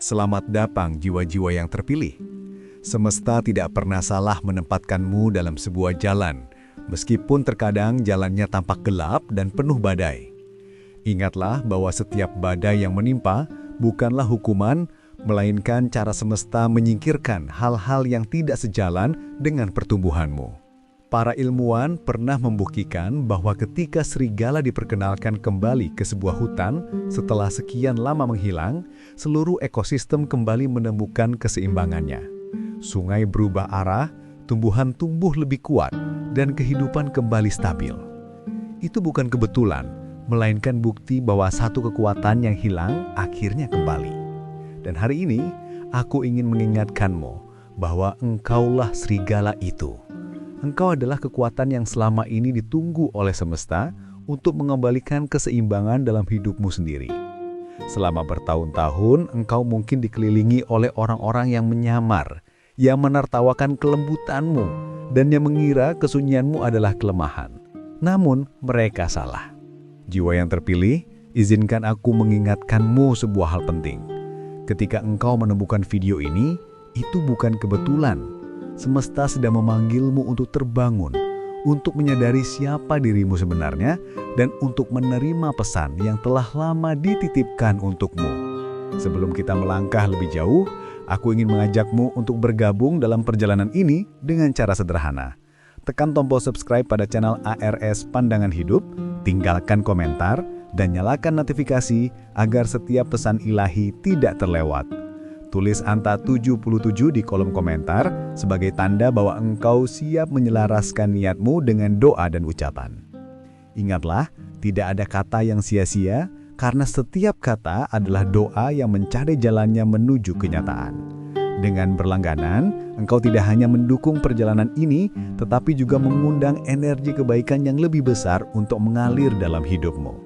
Selamat datang jiwa-jiwa yang terpilih. Semesta tidak pernah salah menempatkanmu dalam sebuah jalan, meskipun terkadang jalannya tampak gelap dan penuh badai. Ingatlah bahwa setiap badai yang menimpa bukanlah hukuman, melainkan cara semesta menyingkirkan hal-hal yang tidak sejalan dengan pertumbuhanmu. Para ilmuwan pernah membuktikan bahwa ketika serigala diperkenalkan kembali ke sebuah hutan setelah sekian lama menghilang, seluruh ekosistem kembali menemukan keseimbangannya. Sungai berubah arah, tumbuhan tumbuh lebih kuat, dan kehidupan kembali stabil. Itu bukan kebetulan, melainkan bukti bahwa satu kekuatan yang hilang akhirnya kembali. Dan hari ini, aku ingin mengingatkanmu bahwa engkaulah serigala itu. Engkau adalah kekuatan yang selama ini ditunggu oleh semesta untuk mengembalikan keseimbangan dalam hidupmu sendiri. Selama bertahun-tahun, engkau mungkin dikelilingi oleh orang-orang yang menyamar, yang menertawakan kelembutanmu, dan yang mengira kesunyianmu adalah kelemahan. Namun, mereka salah. Jiwa yang terpilih, izinkan aku mengingatkanmu sebuah hal penting. Ketika engkau menemukan video ini, itu bukan kebetulan. Semesta sedang memanggilmu untuk terbangun, untuk menyadari siapa dirimu sebenarnya, dan untuk menerima pesan yang telah lama dititipkan untukmu. Sebelum kita melangkah lebih jauh, aku ingin mengajakmu untuk bergabung dalam perjalanan ini dengan cara sederhana. Tekan tombol subscribe pada channel ARS Pandangan Hidup, tinggalkan komentar, dan nyalakan notifikasi agar setiap pesan ilahi tidak terlewat. Tulis angka 77 di kolom komentar sebagai tanda bahwa engkau siap menyelaraskan niatmu dengan doa dan ucapan. Ingatlah, tidak ada kata yang sia-sia karena setiap kata adalah doa yang mencari jalannya menuju kenyataan. Dengan berlangganan, engkau tidak hanya mendukung perjalanan ini, tetapi juga mengundang energi kebaikan yang lebih besar untuk mengalir dalam hidupmu.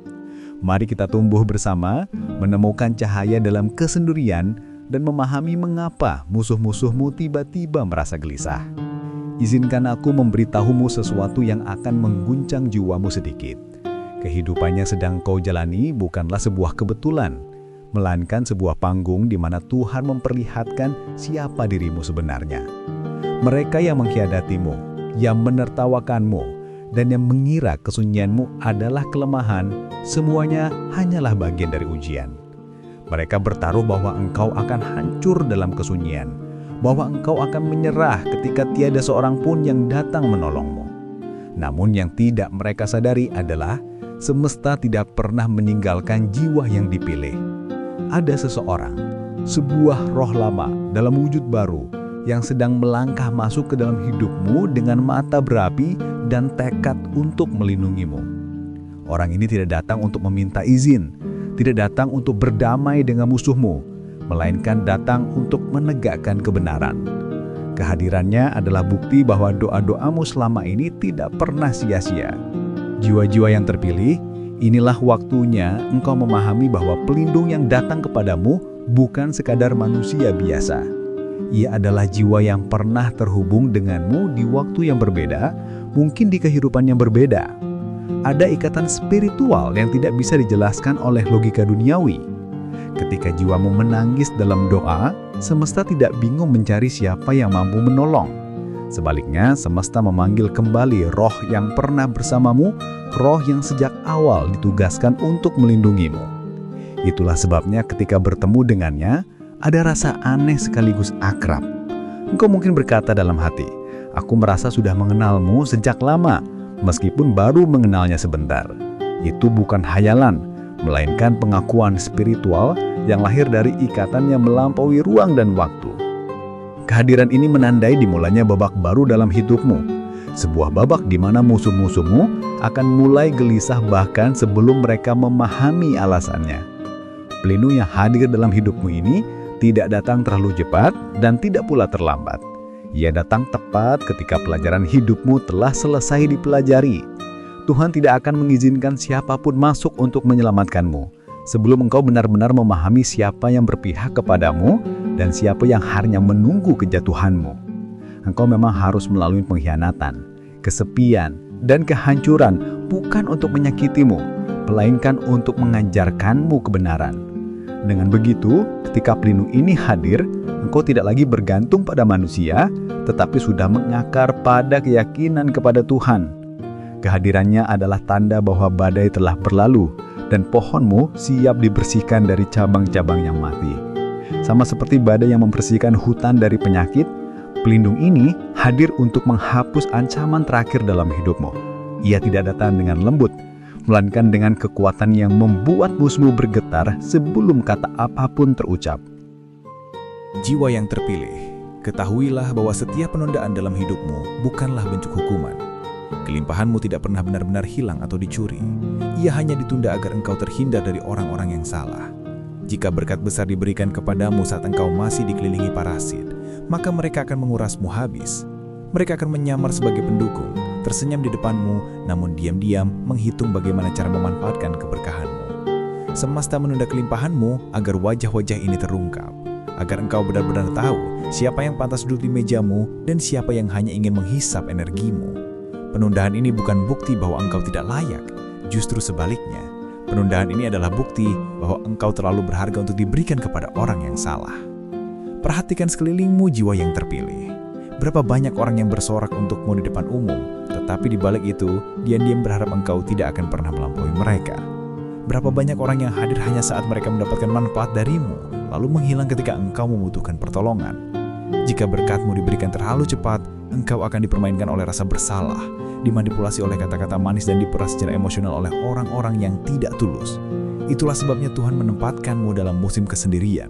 Mari kita tumbuh bersama, menemukan cahaya dalam kesendirian, dan memahami mengapa musuh-musuhmu tiba-tiba merasa gelisah. Izinkan aku memberitahumu sesuatu yang akan mengguncang jiwamu sedikit. Kehidupan yang sedang kau jalani bukanlah sebuah kebetulan, melainkan sebuah panggung di mana Tuhan memperlihatkan siapa dirimu sebenarnya. Mereka yang mengkhianatimu, yang menertawakanmu, dan yang mengira kesunyianmu adalah kelemahan, semuanya hanyalah bagian dari ujian. Mereka bertaruh bahwa engkau akan hancur dalam kesunyian, bahwa engkau akan menyerah ketika tiada seorang pun yang datang menolongmu. Namun yang tidak mereka sadari adalah semesta tidak pernah meninggalkan jiwa yang dipilih. Ada seseorang, sebuah roh lama dalam wujud baru yang sedang melangkah masuk ke dalam hidupmu dengan mata berapi dan tekad untuk melindungimu. Orang ini tidak datang untuk meminta izin, tidak datang untuk berdamai dengan musuhmu, melainkan datang untuk menegakkan kebenaran. Kehadirannya adalah bukti bahwa doa-doamu selama ini tidak pernah sia-sia. Jiwa-jiwa yang terpilih, inilah waktunya engkau memahami bahwa pelindung yang datang kepadamu bukan sekadar manusia biasa. Ia adalah jiwa yang pernah terhubung denganmu di waktu yang berbeda, mungkin di kehidupan yang berbeda. Ada ikatan spiritual yang tidak bisa dijelaskan oleh logika duniawi. Ketika jiwamu menangis dalam doa, semesta tidak bingung mencari siapa yang mampu menolong. Sebaliknya, semesta memanggil kembali roh yang pernah bersamamu, roh yang sejak awal ditugaskan untuk melindungimu. Itulah sebabnya ketika bertemu dengannya, ada rasa aneh sekaligus akrab. Engkau mungkin berkata dalam hati, "Aku merasa sudah mengenalmu sejak lama, meskipun baru mengenalnya sebentar." Itu bukan hayalan, melainkan pengakuan spiritual yang lahir dari ikatan yang melampaui ruang dan waktu. Kehadiran ini menandai dimulainya babak baru dalam hidupmu. Sebuah babak di mana musuh-musuhmu akan mulai gelisah bahkan sebelum mereka memahami alasannya. Pelindung yang hadir dalam hidupmu ini tidak datang terlalu cepat dan tidak pula terlambat. Ia datang tepat ketika pelajaran hidupmu telah selesai dipelajari. Tuhan tidak akan mengizinkan siapapun masuk untuk menyelamatkanmu sebelum engkau benar-benar memahami siapa yang berpihak kepadamu dan siapa yang hanya menunggu kejatuhanmu. Engkau memang harus melalui pengkhianatan, kesepian, dan kehancuran bukan untuk menyakitimu, melainkan untuk mengajarkanmu kebenaran. Dengan begitu, ketika pelindung ini hadir, engkau tidak lagi bergantung pada manusia, tetapi sudah mengakar pada keyakinan kepada Tuhan. Kehadirannya adalah tanda bahwa badai telah berlalu, dan pohonmu siap dibersihkan dari cabang-cabang yang mati. Sama seperti badai yang membersihkan hutan dari penyakit, pelindung ini hadir untuk menghapus ancaman terakhir dalam hidupmu. Ia tidak datang dengan lembut, melainkan dengan kekuatan yang membuat musuhmu bergetar sebelum kata apapun terucap. Jiwa yang terpilih, ketahuilah bahwa setiap penundaan dalam hidupmu bukanlah bentuk hukuman. Kelimpahanmu tidak pernah benar-benar hilang atau dicuri. Ia hanya ditunda agar engkau terhindar dari orang-orang yang salah. Jika berkat besar diberikan kepadamu saat engkau masih dikelilingi parasit, maka mereka akan mengurasmu habis. Mereka akan menyamar sebagai pendukung, tersenyum di depanmu, namun diam-diam menghitung bagaimana cara memanfaatkan keberkahanmu. Semesta menunda kelimpahanmu agar wajah-wajah ini terungkap, agar engkau benar-benar tahu siapa yang pantas duduk di mejamu dan siapa yang hanya ingin menghisap energimu. Penundaan ini bukan bukti bahwa engkau tidak layak, justru sebaliknya. Penundaan ini adalah bukti bahwa engkau terlalu berharga untuk diberikan kepada orang yang salah. Perhatikan sekelilingmu, jiwa yang terpilih. Berapa banyak orang yang bersorak untukmu di depan umum, tetapi di balik itu, diam-diam berharap engkau tidak akan pernah melampaui mereka. Berapa banyak orang yang hadir hanya saat mereka mendapatkan manfaat darimu, lalu menghilang ketika engkau membutuhkan pertolongan. Jika berkatmu diberikan terlalu cepat, engkau akan dipermainkan oleh rasa bersalah, dimanipulasi oleh kata-kata manis dan diperas secara emosional oleh orang-orang yang tidak tulus. Itulah sebabnya Tuhan menempatkanmu dalam musim kesendirian.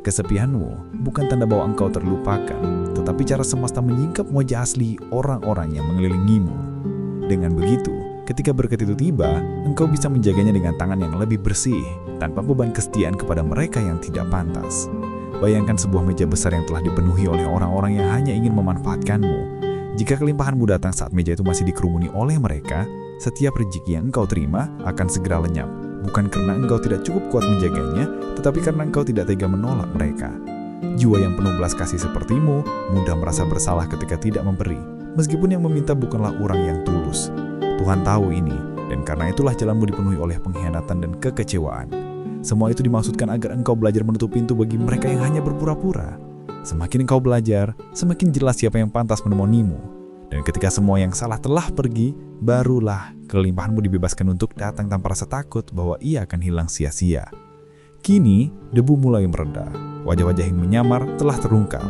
Kesepianmu bukan tanda bahwa engkau terlupakan, tetapi cara semesta menyingkap wajah asli orang-orang yang mengelilingimu. Dengan begitu, ketika berkat itu tiba, engkau bisa menjaganya dengan tangan yang lebih bersih, tanpa beban kesetiaan kepada mereka yang tidak pantas. Bayangkan sebuah meja besar yang telah dipenuhi oleh orang-orang yang hanya ingin memanfaatkanmu. Jika kelimpahanmu datang saat meja itu masih dikerumuni oleh mereka, setiap rezeki yang engkau terima akan segera lenyap. Bukan karena engkau tidak cukup kuat menjaganya, tetapi karena engkau tidak tega menolak mereka. Jiwa yang penuh belas kasih sepertimu mudah merasa bersalah ketika tidak memberi, meskipun yang meminta bukanlah orang yang tulus. Tuhan tahu ini, dan karena itulah jalanmu dipenuhi oleh pengkhianatan dan kekecewaan. Semua itu dimaksudkan agar engkau belajar menutup pintu bagi mereka yang hanya berpura-pura. Semakin engkau belajar, semakin jelas siapa yang pantas menemanimu. Dan ketika semua yang salah telah pergi, barulah kelimpahanmu dibebaskan untuk datang tanpa rasa takut bahwa ia akan hilang sia-sia. Kini, debu mulai mereda. Wajah-wajah yang menyamar telah terungkap.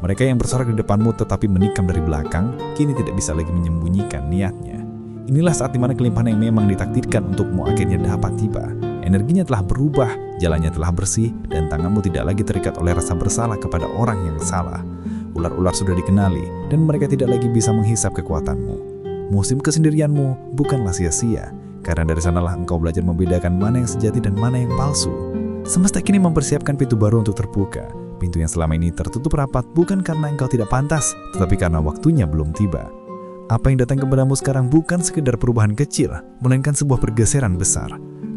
Mereka yang bersorak di depanmu tetapi menikam dari belakang, kini tidak bisa lagi menyembunyikan niatnya. Inilah saat dimana kelimpahan yang memang ditakdirkan untukmu akhirnya dapat tiba. Energinya telah berubah, jalannya telah bersih, dan tanganmu tidak lagi terikat oleh rasa bersalah kepada orang yang salah. Ular-ular sudah dikenali, dan mereka tidak lagi bisa menghisap kekuatanmu. Musim kesendirianmu bukanlah sia-sia, karena dari sanalah engkau belajar membedakan mana yang sejati dan mana yang palsu. Semesta kini mempersiapkan pintu baru untuk terbuka. Pintu yang selama ini tertutup rapat bukan karena engkau tidak pantas, tetapi karena waktunya belum tiba. Apa yang datang kepadamu sekarang bukan sekedar perubahan kecil, melainkan sebuah pergeseran besar.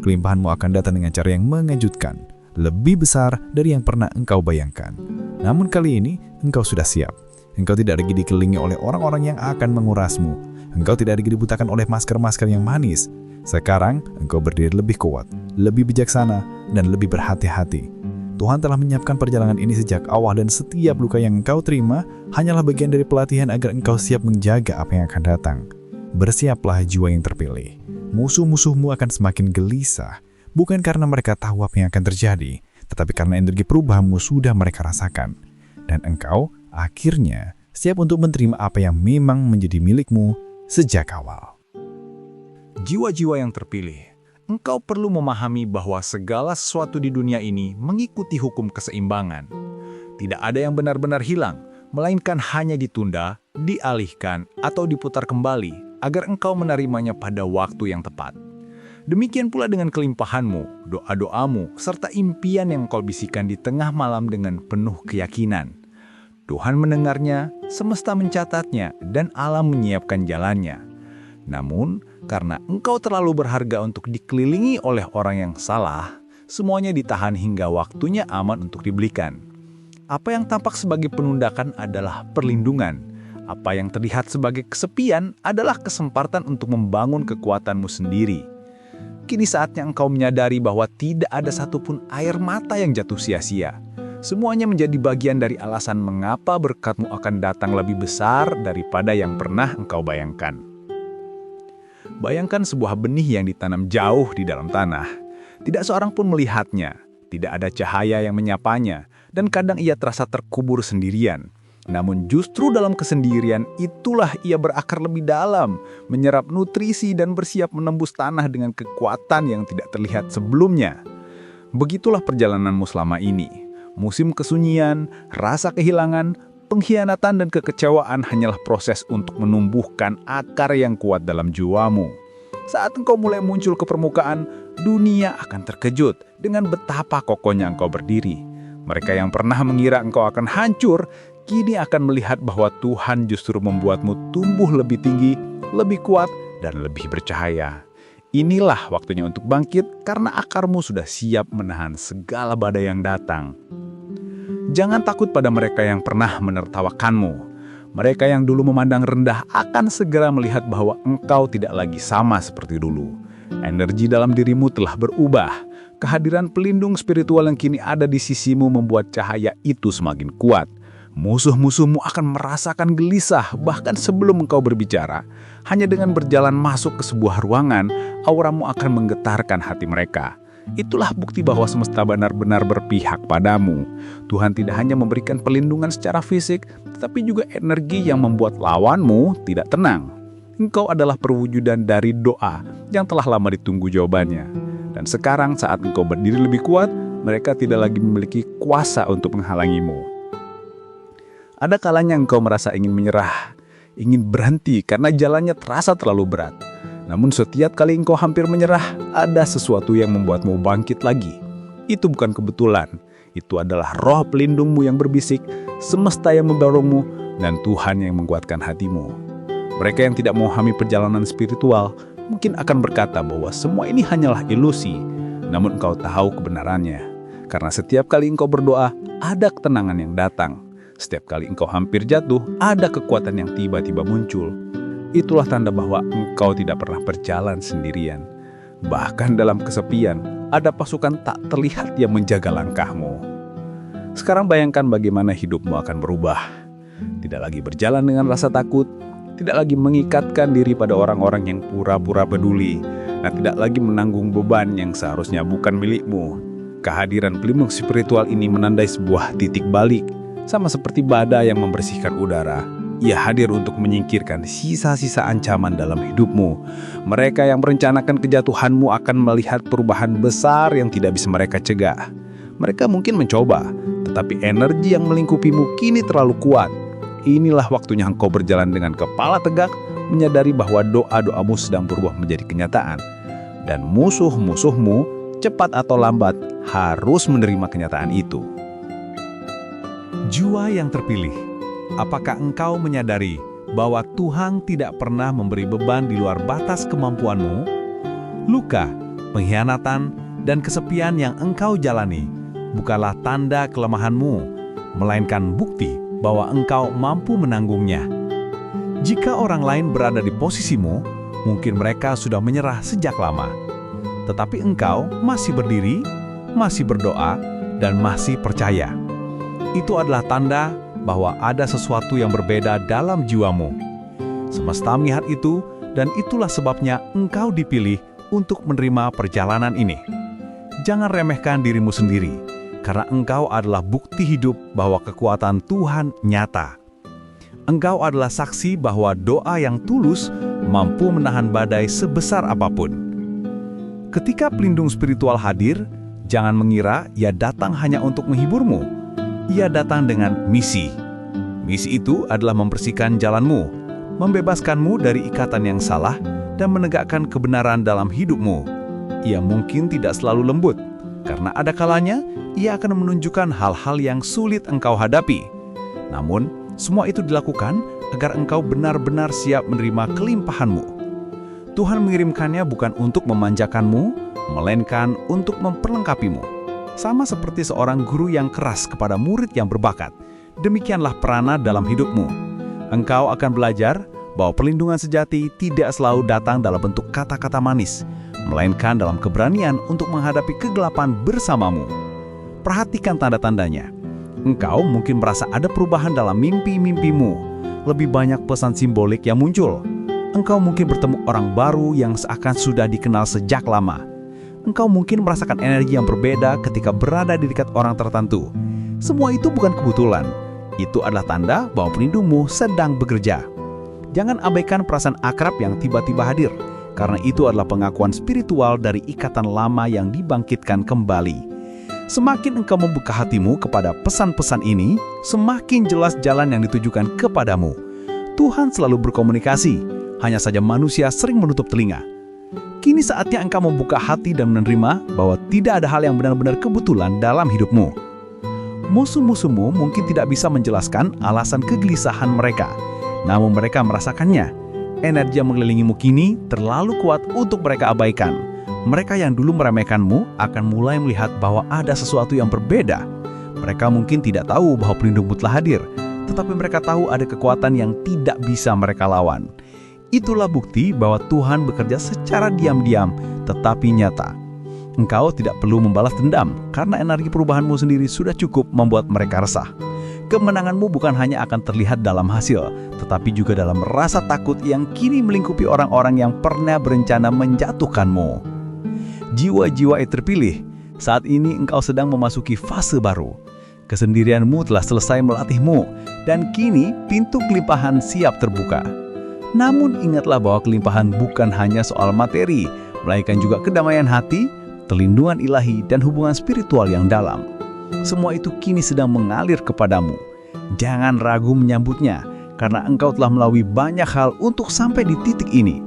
Kelimpahanmu akan datang dengan cara yang mengejutkan, lebih besar dari yang pernah engkau bayangkan. Namun kali ini, engkau sudah siap. Engkau tidak lagi dikelilingi oleh orang-orang yang akan mengurasmu. Engkau tidak lagi dibutakan oleh masker-masker yang manis. Sekarang, engkau berdiri lebih kuat, lebih bijaksana, dan lebih berhati-hati. Tuhan telah menyiapkan perjalanan ini sejak awal dan setiap luka yang engkau terima hanyalah bagian dari pelatihan agar engkau siap menjaga apa yang akan datang. Bersiaplah jiwa yang terpilih. Musuh-musuhmu akan semakin gelisah, bukan karena mereka tahu apa yang akan terjadi, tetapi karena energi perubahanmu sudah mereka rasakan. Dan engkau akhirnya siap untuk menerima apa yang memang menjadi milikmu sejak awal. Jiwa-jiwa yang terpilih, engkau perlu memahami bahwa segala sesuatu di dunia ini mengikuti hukum keseimbangan. Tidak ada yang benar-benar hilang, melainkan hanya ditunda, dialihkan, atau diputar kembali agar engkau menerimanya pada waktu yang tepat. Demikian pula dengan kelimpahanmu, doa-doamu, serta impian yang kau bisikan di tengah malam dengan penuh keyakinan. Tuhan mendengarnya, semesta mencatatnya, dan alam menyiapkan jalannya. Namun, karena engkau terlalu berharga untuk dikelilingi oleh orang yang salah, semuanya ditahan hingga waktunya aman untuk dibelikan. Apa yang tampak sebagai penundakan adalah perlindungan. Apa yang terlihat sebagai kesepian adalah kesempatan untuk membangun kekuatanmu sendiri. Kini saatnya engkau menyadari bahwa tidak ada satupun air mata yang jatuh sia-sia. Semuanya menjadi bagian dari alasan mengapa berkat-Mu akan datang lebih besar daripada yang pernah engkau bayangkan. Bayangkan sebuah benih yang ditanam jauh di dalam tanah. Tidak seorang pun melihatnya, tidak ada cahaya yang menyapanya, dan kadang ia terasa terkubur sendirian. Namun justru dalam kesendirian itulah ia berakar lebih dalam, menyerap nutrisi dan bersiap menembus tanah dengan kekuatan yang tidak terlihat sebelumnya. Begitulah perjalananmu selama ini. Musim kesunyian, rasa kehilangan, pengkhianatan dan kekecewaan hanyalah proses untuk menumbuhkan akar yang kuat dalam jiwamu. Saat engkau mulai muncul ke permukaan, dunia akan terkejut dengan betapa kokohnya engkau berdiri. Mereka yang pernah mengira engkau akan hancur, kini akan melihat bahwa Tuhan justru membuatmu tumbuh lebih tinggi, lebih kuat, dan lebih bercahaya. Inilah waktunya untuk bangkit karena akarmu sudah siap menahan segala badai yang datang. Jangan takut pada mereka yang pernah menertawakanmu. Mereka yang dulu memandang rendah akan segera melihat bahwa engkau tidak lagi sama seperti dulu. Energi dalam dirimu telah berubah. Kehadiran pelindung spiritual yang kini ada di sisimu membuat cahaya itu semakin kuat. Musuh-musuhmu akan merasakan gelisah bahkan sebelum engkau berbicara. Hanya dengan berjalan masuk ke sebuah ruangan, auramu akan menggetarkan hati mereka. Itulah bukti bahwa semesta benar-benar berpihak padamu. Tuhan tidak hanya memberikan perlindungan secara fisik, tetapi juga energi yang membuat lawanmu tidak tenang. Engkau adalah perwujudan dari doa yang telah lama ditunggu jawabannya. Dan sekarang saat engkau berdiri lebih kuat, mereka tidak lagi memiliki kuasa untuk menghalangimu. Ada kalanya engkau merasa ingin menyerah, ingin berhenti karena jalannya terasa terlalu berat. Namun setiap kali engkau hampir menyerah, ada sesuatu yang membuatmu bangkit lagi. Itu bukan kebetulan. Itu adalah roh pelindungmu yang berbisik, semesta yang mendorongmu, dan Tuhan yang menguatkan hatimu. Mereka yang tidak memahami perjalanan spiritual mungkin akan berkata bahwa semua ini hanyalah ilusi. Namun engkau tahu kebenarannya. Karena setiap kali engkau berdoa, ada ketenangan yang datang. Setiap kali engkau hampir jatuh, ada kekuatan yang tiba-tiba muncul. Itulah tanda bahwa engkau tidak pernah berjalan sendirian. Bahkan dalam kesepian, ada pasukan tak terlihat yang menjaga langkahmu. Sekarang bayangkan bagaimana hidupmu akan berubah. Tidak lagi berjalan dengan rasa takut, tidak lagi mengikatkan diri pada orang-orang yang pura-pura peduli, dan tidak lagi menanggung beban yang seharusnya bukan milikmu. Kehadiran pelindung spiritual ini menandai sebuah titik balik, sama seperti badai yang membersihkan udara. Ia hadir untuk menyingkirkan sisa-sisa ancaman dalam hidupmu. Mereka yang merencanakan kejatuhanmu akan melihat perubahan besar yang tidak bisa mereka cegah. Mereka mungkin mencoba, tetapi energi yang melingkupimu kini terlalu kuat. Inilah waktunya engkau berjalan dengan kepala tegak, menyadari bahwa doa-doamu sedang berubah menjadi kenyataan. Dan musuh-musuhmu, cepat atau lambat, harus menerima kenyataan itu. Jiwa yang terpilih. Apakah engkau menyadari bahwa Tuhan tidak pernah memberi beban di luar batas kemampuanmu? Luka, pengkhianatan, dan kesepian yang engkau jalani bukanlah tanda kelemahanmu, melainkan bukti bahwa engkau mampu menanggungnya. Jika orang lain berada di posisimu, mungkin mereka sudah menyerah sejak lama. Tetapi engkau masih berdiri, masih berdoa, dan masih percaya. Itu adalah tanda bahwa ada sesuatu yang berbeda dalam jiwamu. Semesta melihat itu, dan itulah sebabnya engkau dipilih untuk menerima perjalanan ini. Jangan remehkan dirimu sendiri, karena engkau adalah bukti hidup bahwa kekuatan Tuhan nyata. Engkau adalah saksi bahwa doa yang tulus mampu menahan badai sebesar apapun. Ketika pelindung spiritual hadir, jangan mengira ia datang hanya untuk menghiburmu. Ia datang dengan misi. Misi itu adalah membersihkan jalanmu, membebaskanmu dari ikatan yang salah, dan menegakkan kebenaran dalam hidupmu. Ia mungkin tidak selalu lembut, karena ada kalanya ia akan menunjukkan hal-hal yang sulit engkau hadapi. Namun, semua itu dilakukan agar engkau benar-benar siap menerima kelimpahanmu. Tuhan mengirimkannya bukan untuk memanjakanmu, melainkan untuk memperlengkapimu. Sama seperti seorang guru yang keras kepada murid yang berbakat, demikianlah peranan dalam hidupmu. Engkau akan belajar bahwa perlindungan sejati tidak selalu datang dalam bentuk kata-kata manis. melainkan dalam keberanian untuk menghadapi kegelapan bersamamu. Perhatikan tanda-tandanya. Engkau mungkin merasa ada perubahan dalam mimpi-mimpimu. Lebih banyak pesan simbolik yang muncul. Engkau mungkin bertemu orang baru yang seakan sudah dikenal sejak lama. Engkau mungkin merasakan energi yang berbeda ketika berada di dekat orang tertentu. Semua itu bukan kebetulan. Itu adalah tanda bahwa pelindungmu sedang bekerja. Jangan abaikan perasaan akrab yang tiba-tiba hadir, karena itu adalah pengakuan spiritual dari ikatan lama yang dibangkitkan kembali. Semakin engkau membuka hatimu kepada pesan-pesan ini, semakin jelas jalan yang ditujukan kepadamu. Tuhan selalu berkomunikasi, hanya saja manusia sering menutup telinga. Kini saatnya engkau membuka hati dan menerima bahwa tidak ada hal yang benar-benar kebetulan dalam hidupmu. Musuh-musuhmu mungkin tidak bisa menjelaskan alasan kegelisahan mereka, namun mereka merasakannya. Energi yang mengelilingimu kini terlalu kuat untuk mereka abaikan. Mereka yang dulu meremehkanmu akan mulai melihat bahwa ada sesuatu yang berbeda. Mereka mungkin tidak tahu bahwa pelindungmu telah hadir, tetapi mereka tahu ada kekuatan yang tidak bisa mereka lawan. Itulah bukti bahwa Tuhan bekerja secara diam-diam, tetapi nyata. Engkau tidak perlu membalas dendam, karena energi perubahanmu sendiri sudah cukup membuat mereka resah. Kemenanganmu bukan hanya akan terlihat dalam hasil, tetapi juga dalam rasa takut yang kini melingkupi orang-orang yang pernah berencana menjatuhkanmu. Jiwa-jiwa yang terpilih, saat ini engkau sedang memasuki fase baru. Kesendirianmu telah selesai melatihmu, dan kini pintu kelimpahan siap terbuka. Namun ingatlah bahwa kelimpahan bukan hanya soal materi, melainkan juga kedamaian hati, perlindungan ilahi, dan hubungan spiritual yang dalam. Semua itu kini sedang mengalir kepadamu. Jangan ragu menyambutnya, karena engkau telah melalui banyak hal untuk sampai di titik ini.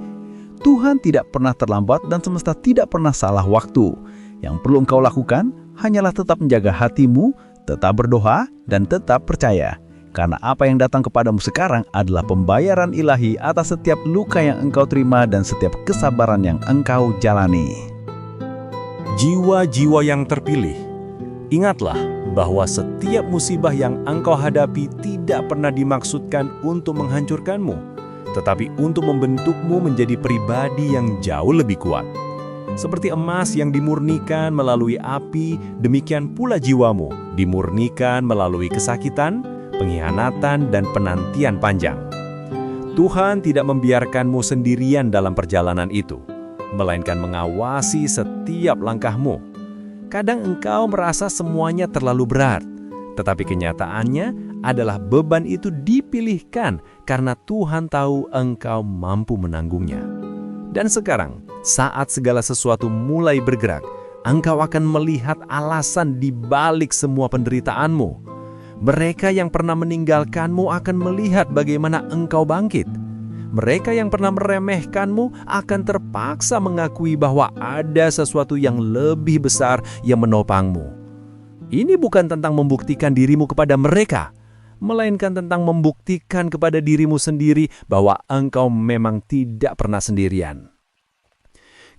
Tuhan tidak pernah terlambat dan semesta tidak pernah salah waktu. Yang perlu engkau lakukan hanyalah tetap menjaga hatimu, tetap berdoa, dan tetap percaya. Karena apa yang datang kepadamu sekarang adalah pembayaran ilahi atas setiap luka yang engkau terima dan setiap kesabaran yang engkau jalani. Jiwa-jiwa yang terpilih, ingatlah bahwa setiap musibah yang engkau hadapi tidak pernah dimaksudkan untuk menghancurkanmu, tetapi untuk membentukmu menjadi pribadi yang jauh lebih kuat. Seperti emas yang dimurnikan melalui api, demikian pula jiwamu dimurnikan melalui kesakitan, pengkhianatan, dan penantian panjang. Tuhan tidak membiarkanmu sendirian dalam perjalanan itu, melainkan mengawasi setiap langkahmu. Kadang engkau merasa semuanya terlalu berat, tetapi kenyataannya adalah beban itu dipilihkan karena Tuhan tahu engkau mampu menanggungnya. Dan sekarang, saat segala sesuatu mulai bergerak, engkau akan melihat alasan di balik semua penderitaanmu. Mereka yang pernah meninggalkanmu akan melihat bagaimana engkau bangkit. Mereka yang pernah meremehkanmu akan terpaksa mengakui bahwa ada sesuatu yang lebih besar yang menopangmu. Ini bukan tentang membuktikan dirimu kepada mereka, melainkan tentang membuktikan kepada dirimu sendiri bahwa engkau memang tidak pernah sendirian.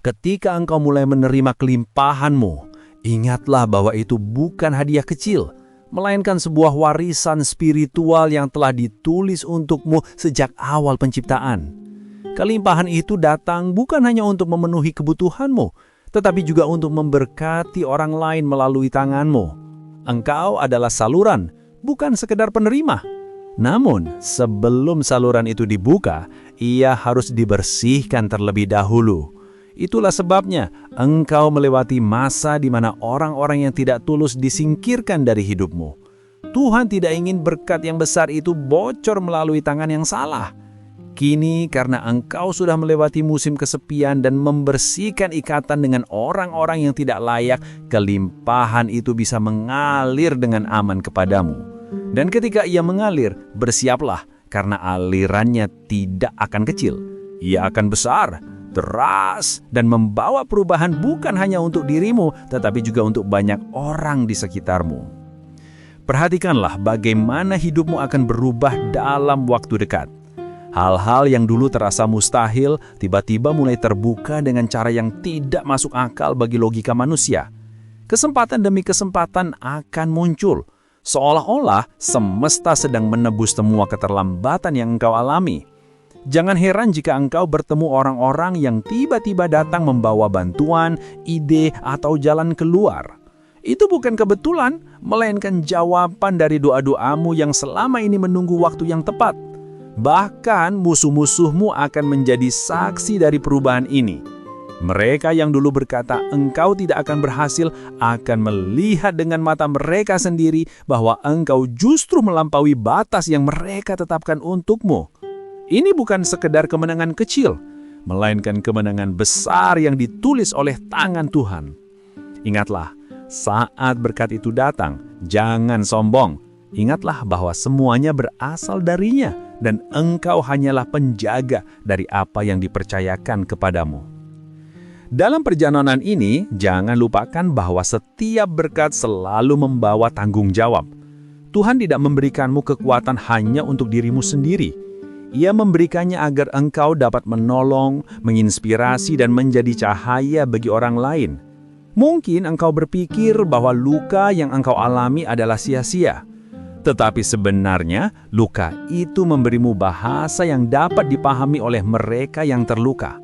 Ketika engkau mulai menerima kelimpahanmu, ingatlah bahwa itu bukan hadiah kecil, melainkan sebuah warisan spiritual yang telah ditulis untukmu sejak awal penciptaan. Kelimpahan itu datang bukan hanya untuk memenuhi kebutuhanmu, tetapi juga untuk memberkati orang lain melalui tanganmu. Engkau adalah saluran, bukan sekedar penerima. Namun, sebelum saluran itu dibuka, ia harus dibersihkan terlebih dahulu. Itulah sebabnya engkau melewati masa di mana orang-orang yang tidak tulus disingkirkan dari hidupmu. Tuhan tidak ingin berkat yang besar itu bocor melalui tangan yang salah. Kini karena engkau sudah melewati musim kesepian dan membersihkan ikatan dengan orang-orang yang tidak layak, kelimpahan itu bisa mengalir dengan aman kepadamu. Dan ketika ia mengalir, bersiaplah karena alirannya tidak akan kecil. Ia akan besar, deras, dan membawa perubahan bukan hanya untuk dirimu, tetapi juga untuk banyak orang di sekitarmu. Perhatikanlah bagaimana hidupmu akan berubah dalam waktu dekat. Hal-hal yang dulu terasa mustahil, tiba-tiba mulai terbuka dengan cara yang tidak masuk akal bagi logika manusia. Kesempatan demi kesempatan akan muncul, seolah-olah semesta sedang menebus semua keterlambatan yang engkau alami. Jangan heran jika engkau bertemu orang-orang yang tiba-tiba datang membawa bantuan, ide, atau jalan keluar. Itu bukan kebetulan, melainkan jawaban dari doa-doamu yang selama ini menunggu waktu yang tepat. Bahkan musuh-musuhmu akan menjadi saksi dari perubahan ini. Mereka yang dulu berkata engkau tidak akan berhasil akan melihat dengan mata mereka sendiri bahwa engkau justru melampaui batas yang mereka tetapkan untukmu. Ini bukan sekedar kemenangan kecil, melainkan kemenangan besar yang ditulis oleh tangan Tuhan. Ingatlah, saat berkat itu datang, jangan sombong. Ingatlah bahwa semuanya berasal darinya dan engkau hanyalah penjaga dari apa yang dipercayakan kepadamu. Dalam perjalanan ini, jangan lupakan bahwa setiap berkat selalu membawa tanggung jawab. Tuhan tidak memberikanmu kekuatan hanya untuk dirimu sendiri. Ia memberikannya agar engkau dapat menolong, menginspirasi, dan menjadi cahaya bagi orang lain. Mungkin engkau berpikir bahwa luka yang engkau alami adalah sia-sia. Tetapi sebenarnya, luka itu memberimu bahasa yang dapat dipahami oleh mereka yang terluka.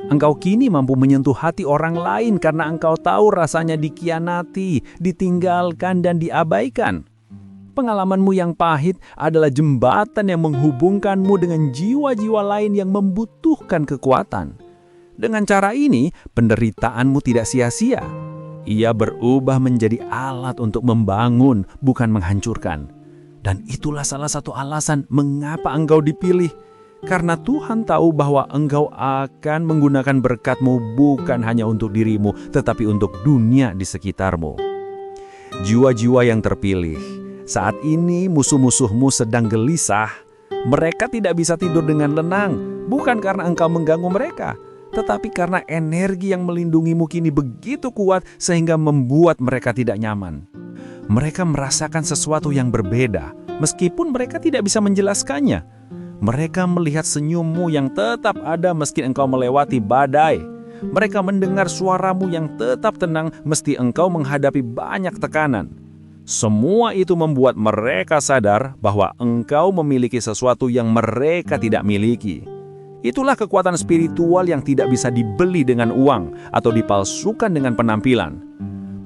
Engkau kini mampu menyentuh hati orang lain karena engkau tahu rasanya dikhianati, ditinggalkan, dan diabaikan. Pengalamanmu yang pahit adalah jembatan yang menghubungkanmu dengan jiwa-jiwa lain yang membutuhkan kekuatan. Dengan cara ini, penderitaanmu tidak sia-sia. Ia berubah menjadi alat untuk membangun, bukan menghancurkan. Dan itulah salah satu alasan mengapa engkau dipilih. Karena Tuhan tahu bahwa engkau akan menggunakan berkat-Mu bukan hanya untuk dirimu, tetapi untuk dunia di sekitarmu. Jiwa-jiwa yang terpilih, saat ini musuh-musuhmu sedang gelisah. Mereka tidak bisa tidur dengan tenang, bukan karena engkau mengganggu mereka, tetapi karena energi yang melindungimu kini begitu kuat sehingga membuat mereka tidak nyaman. Mereka merasakan sesuatu yang berbeda, meskipun mereka tidak bisa menjelaskannya. Mereka melihat senyummu yang tetap ada meski engkau melewati badai. Mereka mendengar suaramu yang tetap tenang meski engkau menghadapi banyak tekanan. Semua itu membuat mereka sadar bahwa engkau memiliki sesuatu yang mereka tidak miliki. Itulah kekuatan spiritual yang tidak bisa dibeli dengan uang atau dipalsukan dengan penampilan.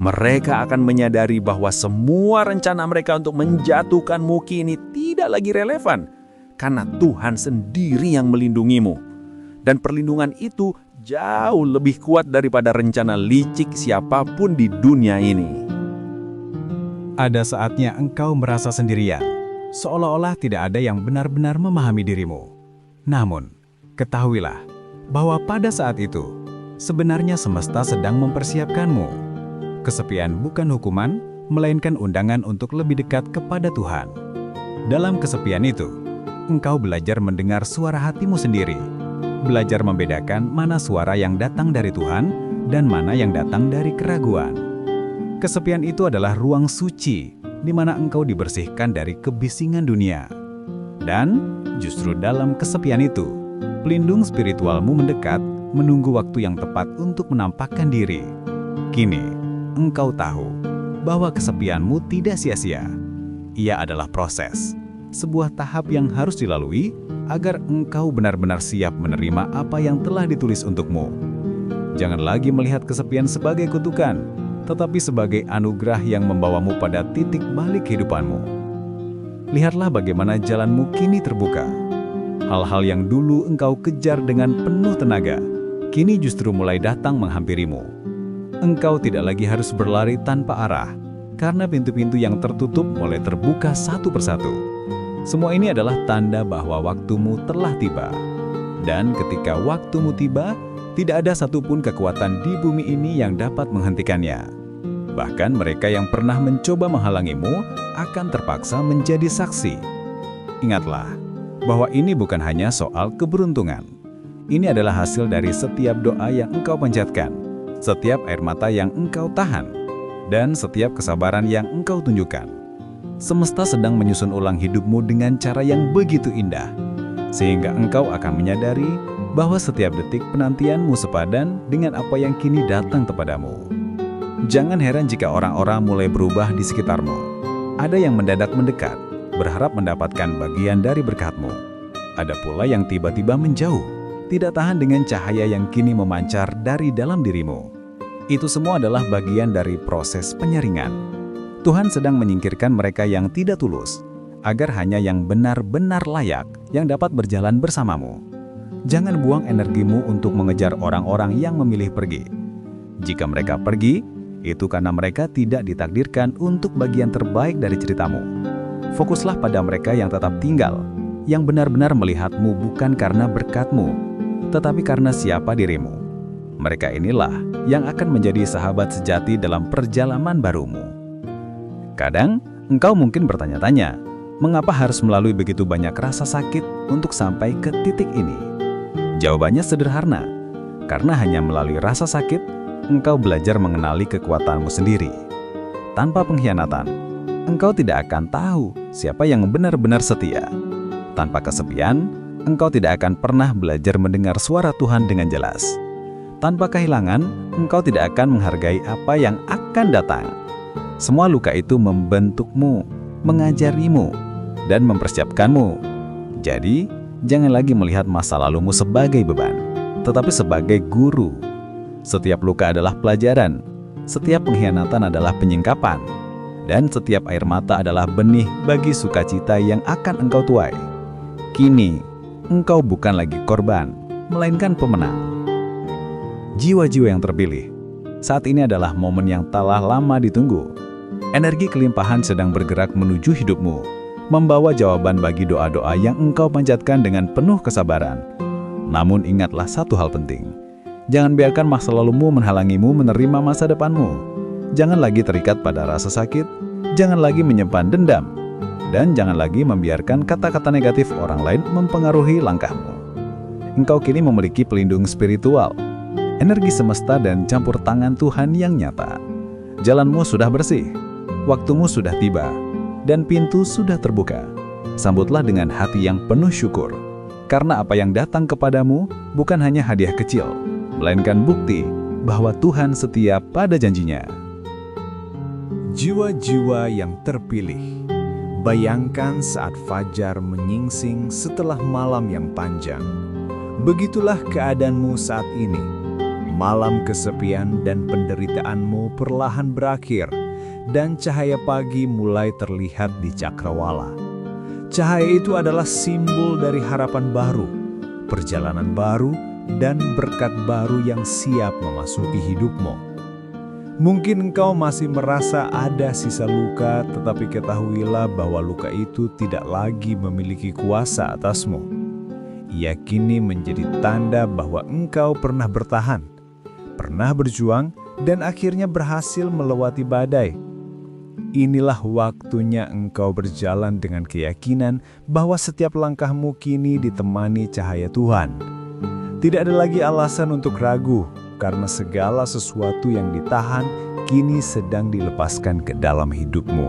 Mereka akan menyadari bahwa semua rencana mereka untuk menjatuhkanmu kini tidak lagi relevan, karena Tuhan sendiri yang melindungimu. Dan perlindungan itu jauh lebih kuat daripada rencana licik siapapun di dunia ini. Ada saatnya engkau merasa sendirian, seolah-olah tidak ada yang benar-benar memahami dirimu. Namun, ketahuilah bahwa pada saat itu, sebenarnya semesta sedang mempersiapkanmu. Kesepian bukan hukuman, melainkan undangan untuk lebih dekat kepada Tuhan. Dalam kesepian itu, engkau belajar mendengar suara hatimu sendiri, belajar membedakan mana suara yang datang dari Tuhan dan mana yang datang dari keraguan. Kesepian itu adalah ruang suci, di mana engkau dibersihkan dari kebisingan dunia. Dan justru dalam kesepian itu, pelindung spiritualmu mendekat, menunggu waktu yang tepat untuk menampakkan diri. Kini, engkau tahu bahwa kesepianmu tidak sia-sia. Ia adalah proses, sebuah tahap yang harus dilalui agar engkau benar-benar siap menerima apa yang telah ditulis untukmu. Jangan lagi melihat kesepian sebagai kutukan, tetapi sebagai anugerah yang membawamu pada titik balik kehidupanmu. Lihatlah bagaimana jalanmu kini terbuka. Hal-hal yang dulu engkau kejar dengan penuh tenaga, kini justru mulai datang menghampirimu. Engkau tidak lagi harus berlari tanpa arah, karena pintu-pintu yang tertutup mulai terbuka satu persatu. Semua ini adalah tanda bahwa waktumu telah tiba. Dan ketika waktumu tiba, tidak ada satupun kekuatan di bumi ini yang dapat menghentikannya. Bahkan mereka yang pernah mencoba menghalangimu akan terpaksa menjadi saksi. Ingatlah bahwa ini bukan hanya soal keberuntungan. Ini adalah hasil dari setiap doa yang engkau panjatkan, setiap air mata yang engkau tahan, dan setiap kesabaran yang engkau tunjukkan. Semesta sedang menyusun ulang hidupmu dengan cara yang begitu indah, sehingga engkau akan menyadari bahwa setiap detik penantianmu sepadan dengan apa yang kini datang kepadamu. Jangan heran jika orang-orang mulai berubah di sekitarmu. Ada yang mendadak mendekat, berharap mendapatkan bagian dari berkat-Mu. ada pula yang tiba-tiba menjauh, tidak tahan dengan cahaya yang kini memancar dari dalam dirimu. Itu semua adalah bagian dari proses penyaringan. Tuhan sedang menyingkirkan mereka yang tidak tulus, agar hanya yang benar-benar layak yang dapat berjalan bersamamu. Jangan buang energimu untuk mengejar orang-orang yang memilih pergi. Jika mereka pergi, itu karena mereka tidak ditakdirkan untuk bagian terbaik dari ceritamu. Fokuslah pada mereka yang tetap tinggal, yang benar-benar melihatmu bukan karena berkatmu, tetapi karena siapa dirimu. Mereka inilah yang akan menjadi sahabat sejati dalam perjalanan barumu. Kadang, engkau mungkin bertanya-tanya, mengapa harus melalui begitu banyak rasa sakit untuk sampai ke titik ini? Jawabannya sederhana, karena hanya melalui rasa sakit, engkau belajar mengenali kekuatanmu sendiri. Tanpa pengkhianatan, engkau tidak akan tahu siapa yang benar-benar setia. Tanpa kesepian, engkau tidak akan pernah belajar mendengar suara Tuhan dengan jelas. Tanpa kehilangan, engkau tidak akan menghargai apa yang akan datang. Semua luka itu membentukmu, mengajarimu, dan mempersiapkanmu. Jadi, jangan lagi melihat masa lalumu sebagai beban, tetapi sebagai guru. Setiap luka adalah pelajaran, setiap pengkhianatan adalah penyingkapan, dan setiap air mata adalah benih bagi sukacita yang akan engkau tuai. Kini, engkau bukan lagi korban, melainkan pemenang. Jiwa-jiwa yang terpilih, saat ini adalah momen yang telah lama ditunggu. Energi kelimpahan sedang bergerak menuju hidupmu, membawa jawaban bagi doa-doa yang engkau panjatkan dengan penuh kesabaran. Namun ingatlah satu hal penting. Jangan biarkan masa lalumu menghalangimu menerima masa depanmu. Jangan lagi terikat pada rasa sakit, jangan lagi menyimpan dendam, dan jangan lagi membiarkan kata-kata negatif orang lain mempengaruhi langkahmu. Engkau kini memiliki pelindung spiritual, energi semesta dan campur tangan Tuhan yang nyata. Jalanmu sudah bersih, waktumu sudah tiba, dan pintu sudah terbuka. Sambutlah dengan hati yang penuh syukur, karena apa yang datang kepadamu bukan hanya hadiah kecil, melainkan bukti bahwa Tuhan setia pada janjinya. Jiwa-jiwa yang terpilih. Bayangkan saat fajar menyingsing setelah malam yang panjang. Begitulah keadaanmu saat ini. Malam kesepian dan penderitaanmu perlahan berakhir, dan cahaya pagi mulai terlihat di cakrawala. Cahaya itu adalah simbol dari harapan baru, perjalanan baru, dan berkat baru yang siap memasuki hidupmu. Mungkin engkau masih merasa ada sisa luka, tetapi ketahuilah bahwa luka itu tidak lagi memiliki kuasa atasmu. Ia kini menjadi tanda bahwa engkau pernah bertahan, pernah berjuang, dan akhirnya berhasil melewati badai. Inilah waktunya engkau berjalan dengan keyakinan bahwa setiap langkahmu kini ditemani cahaya Tuhan. Tidak ada lagi alasan untuk ragu, karena segala sesuatu yang ditahan kini sedang dilepaskan ke dalam hidupmu.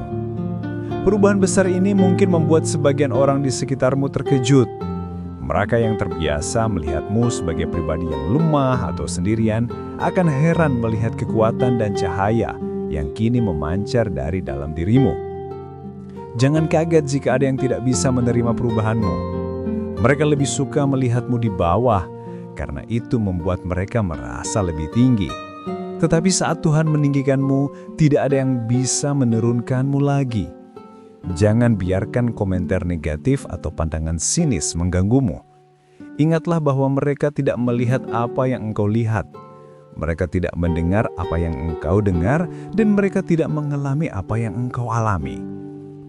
Perubahan besar ini mungkin membuat sebagian orang di sekitarmu terkejut. Mereka yang terbiasa melihatmu sebagai pribadi yang lemah atau sendirian akan heran melihat kekuatan dan cahaya yang kini memancar dari dalam dirimu. Jangan kaget jika ada yang tidak bisa menerima perubahanmu. Mereka lebih suka melihatmu di bawah, karena itu membuat mereka merasa lebih tinggi. Tetapi saat Tuhan meninggikanmu, tidak ada yang bisa menurunkanmu lagi. Jangan biarkan komentar negatif atau pandangan sinis mengganggumu. Ingatlah bahwa mereka tidak melihat apa yang engkau lihat. Mereka tidak mendengar apa yang engkau dengar, dan mereka tidak mengalami apa yang engkau alami.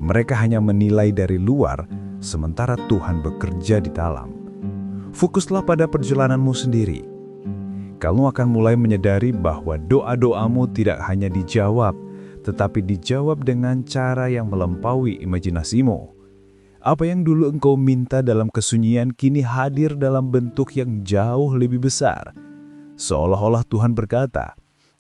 Mereka hanya menilai dari luar, sementara Tuhan bekerja di dalam. Fokuslah pada perjalananmu sendiri. Kamu akan mulai menyadari bahwa doa-doamu tidak hanya dijawab, tetapi dijawab dengan cara yang melampaui imajinasimu. Apa yang dulu engkau minta dalam kesunyian kini hadir dalam bentuk yang jauh lebih besar. Seolah-olah Tuhan berkata,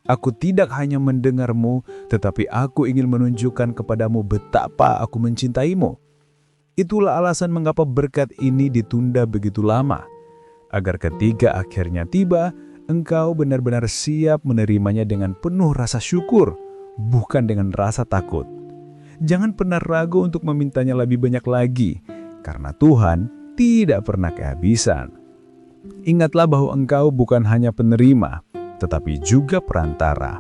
"Aku tidak hanya mendengarmu, tetapi aku ingin menunjukkan kepadamu betapa aku mencintaimu." Itulah alasan mengapa berkat ini ditunda begitu lama, agar ketika akhirnya tiba, engkau benar-benar siap menerimanya dengan penuh rasa syukur, bukan dengan rasa takut. Jangan pernah ragu untuk memintanya lebih banyak lagi, karena Tuhan tidak pernah kehabisan. Ingatlah bahwa engkau bukan hanya penerima, tetapi juga perantara.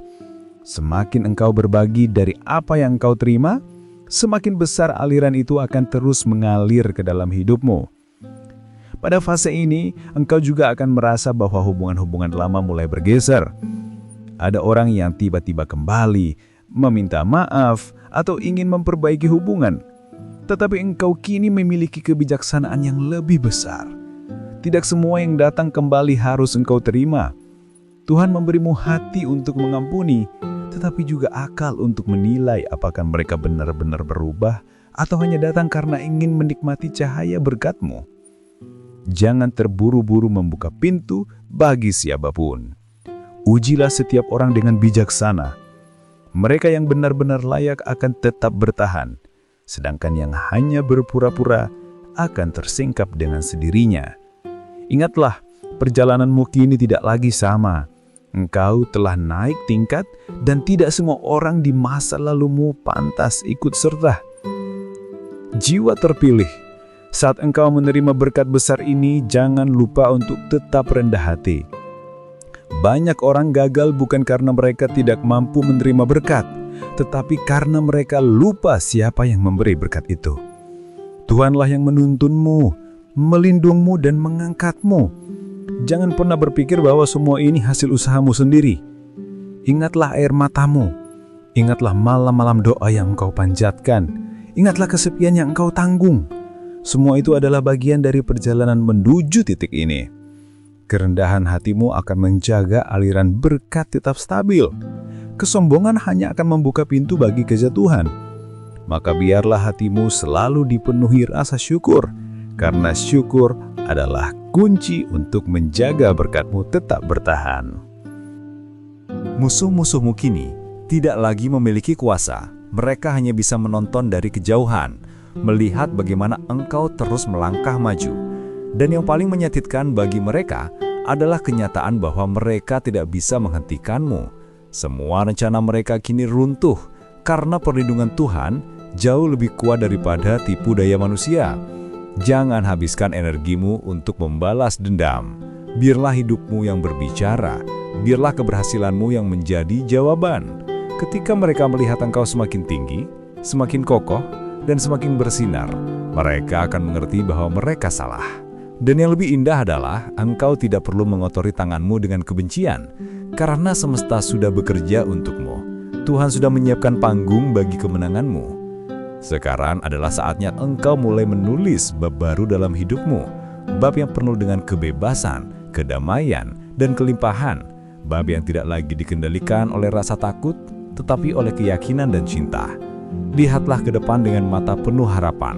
Semakin engkau berbagi dari apa yang engkau terima, semakin besar aliran itu akan terus mengalir ke dalam hidupmu. Pada fase ini, engkau juga akan merasa bahwa hubungan-hubungan lama mulai bergeser. Ada orang yang tiba-tiba kembali, meminta maaf, atau ingin memperbaiki hubungan. Tetapi engkau kini memiliki kebijaksanaan yang lebih besar. Tidak semua yang datang kembali harus engkau terima. Tuhan memberimu hati untuk mengampuni, tetapi juga akal untuk menilai apakah mereka benar-benar berubah atau hanya datang karena ingin menikmati cahaya berkat-Mu. Jangan terburu-buru membuka pintu bagi siapapun. Ujilah setiap orang dengan bijaksana. Mereka yang benar-benar layak akan tetap bertahan, sedangkan yang hanya berpura-pura akan tersingkap dengan sendirinya. Ingatlah, perjalananmu kini tidak lagi sama. Engkau telah naik tingkat dan tidak semua orang di masa lalumu pantas ikut serta. Jiwa terpilih, saat engkau menerima berkat besar ini, jangan lupa untuk tetap rendah hati. Banyak orang gagal bukan karena mereka tidak mampu menerima berkat, tetapi karena mereka lupa siapa yang memberi berkat itu. Tuhanlah yang menuntunmu, melindungmu dan mengangkatmu. Jangan pernah berpikir bahwa semua ini hasil usahamu sendiri. Ingatlah air matamu. Ingatlah malam-malam doa yang engkau panjatkan. Ingatlah kesepian yang engkau tanggung. Semua itu adalah bagian dari perjalanan menuju titik ini. Kerendahan hatimu akan menjaga aliran berkat tetap stabil. Kesombongan hanya akan membuka pintu bagi kejatuhan. Maka biarlah hatimu selalu dipenuhi rasa syukur, karena syukur adalah kunci untuk menjaga berkat-Mu tetap bertahan. Musuh-musuhmu kini tidak lagi memiliki kuasa. Mereka hanya bisa menonton dari kejauhan, melihat bagaimana engkau terus melangkah maju. Dan yang paling menyakitkan bagi mereka adalah kenyataan bahwa mereka tidak bisa menghentikanmu. Semua rencana mereka kini runtuh karena perlindungan Tuhan jauh lebih kuat daripada tipu daya manusia. Jangan habiskan energimu untuk membalas dendam. Biarlah hidupmu yang berbicara. Biarlah keberhasilanmu yang menjadi jawaban. Ketika mereka melihat engkau semakin tinggi, semakin kokoh, dan semakin bersinar, mereka akan mengerti bahwa mereka salah. Dan yang lebih indah adalah engkau tidak perlu mengotori tanganmu dengan kebencian, karena semesta sudah bekerja untukmu. Tuhan sudah menyiapkan panggung bagi kemenanganmu. Sekarang adalah saatnya engkau mulai menulis bab baru dalam hidupmu, bab yang penuh dengan kebebasan, kedamaian, dan kelimpahan, bab yang tidak lagi dikendalikan oleh rasa takut, tetapi oleh keyakinan dan cinta. Lihatlah ke depan dengan mata penuh harapan.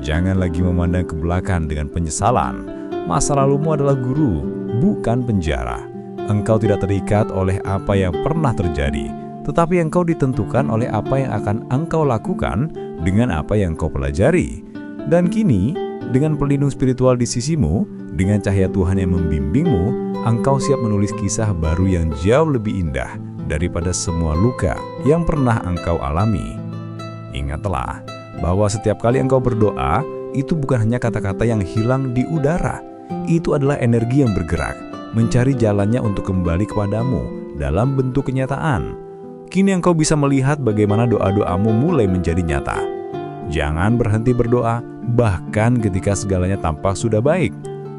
Jangan lagi memandang ke belakang dengan penyesalan. Masa lalumu adalah guru, bukan penjara. Engkau tidak terikat oleh apa yang pernah terjadi, tetapi engkau ditentukan oleh apa yang akan engkau lakukan dengan apa yang kau pelajari. Dan kini, dengan pelindung spiritual di sisimu, dengan cahaya Tuhan yang membimbingmu, engkau siap menulis kisah baru yang jauh lebih indah daripada semua luka yang pernah engkau alami. Ingatlah bahwa setiap kali engkau berdoa, itu bukan hanya kata-kata yang hilang di udara. Itu adalah energi yang bergerak, mencari jalannya untuk kembali kepadamu dalam bentuk kenyataan. Kini engkau bisa melihat bagaimana doa-doamu mulai menjadi nyata. Jangan berhenti berdoa, bahkan ketika segalanya tampak sudah baik.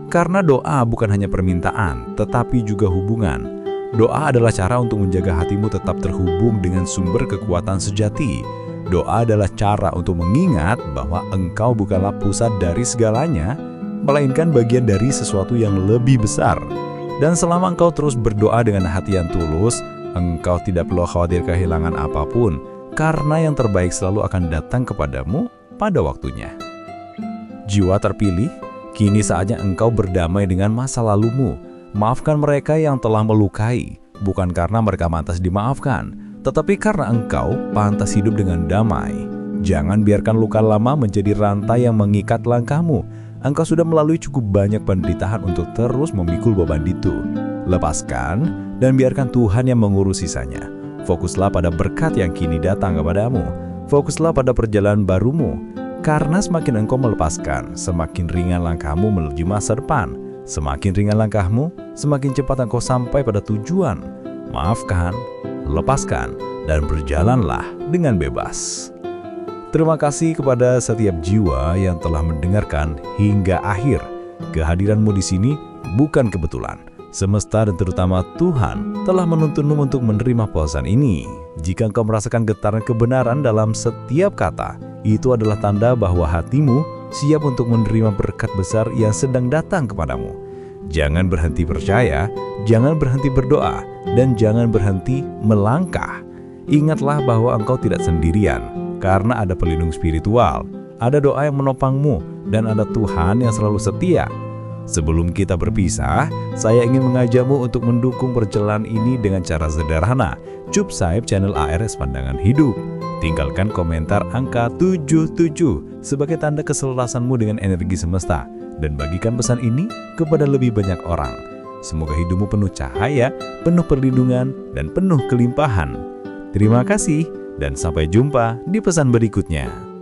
Karena doa bukan hanya permintaan, tetapi juga hubungan. Doa adalah cara untuk menjaga hatimu tetap terhubung dengan sumber kekuatan sejati. Doa adalah cara untuk mengingat bahwa engkau bukanlah pusat dari segalanya, melainkan bagian dari sesuatu yang lebih besar. Dan selama engkau terus berdoa dengan hati yang tulus, engkau tidak perlu khawatir kehilangan apapun, karena yang terbaik selalu akan datang kepadamu pada waktunya. Jiwa terpilih, kini saatnya engkau berdamai dengan masa lalumu. Maafkan mereka yang telah melukai, bukan karena mereka pantas dimaafkan, tetapi karena engkau pantas hidup dengan damai. Jangan biarkan luka lama menjadi rantai yang mengikat langkahmu. Engkau sudah melalui cukup banyak penderitaan untuk terus memikul beban itu. Lepaskan dan biarkan Tuhan yang mengurus sisanya. Fokuslah pada berkat yang kini datang kepadamu. Fokuslah pada perjalanan barumu. Karena semakin engkau melepaskan, semakin ringan langkahmu menuju masa depan. Semakin ringan langkahmu, semakin cepat engkau sampai pada tujuan. Maafkan, lepaskan, dan berjalanlah dengan bebas. Terima kasih kepada setiap jiwa yang telah mendengarkan hingga akhir. Kehadiranmu di sini bukan kebetulan. Semesta dan terutama Tuhan telah menuntunmu untuk menerima pesan ini. Jika engkau merasakan getaran kebenaran dalam setiap kata, itu adalah tanda bahwa hatimu siap untuk menerima berkat besar yang sedang datang kepadamu. Jangan berhenti percaya, jangan berhenti berdoa, dan jangan berhenti melangkah. Ingatlah bahwa engkau tidak sendirian, karena ada pelindung spiritual, ada doa yang menopangmu, dan ada Tuhan yang selalu setia. Sebelum kita berpisah, saya ingin mengajakmu untuk mendukung perjalanan ini dengan cara sederhana. Subscribe channel ARS Pandangan Hidup. Tinggalkan komentar angka 77 sebagai tanda keselarasanmu dengan energi semesta. Dan bagikan pesan ini kepada lebih banyak orang. Semoga hidupmu penuh cahaya, penuh perlindungan, dan penuh kelimpahan. Terima kasih, dan sampai jumpa di pesan berikutnya.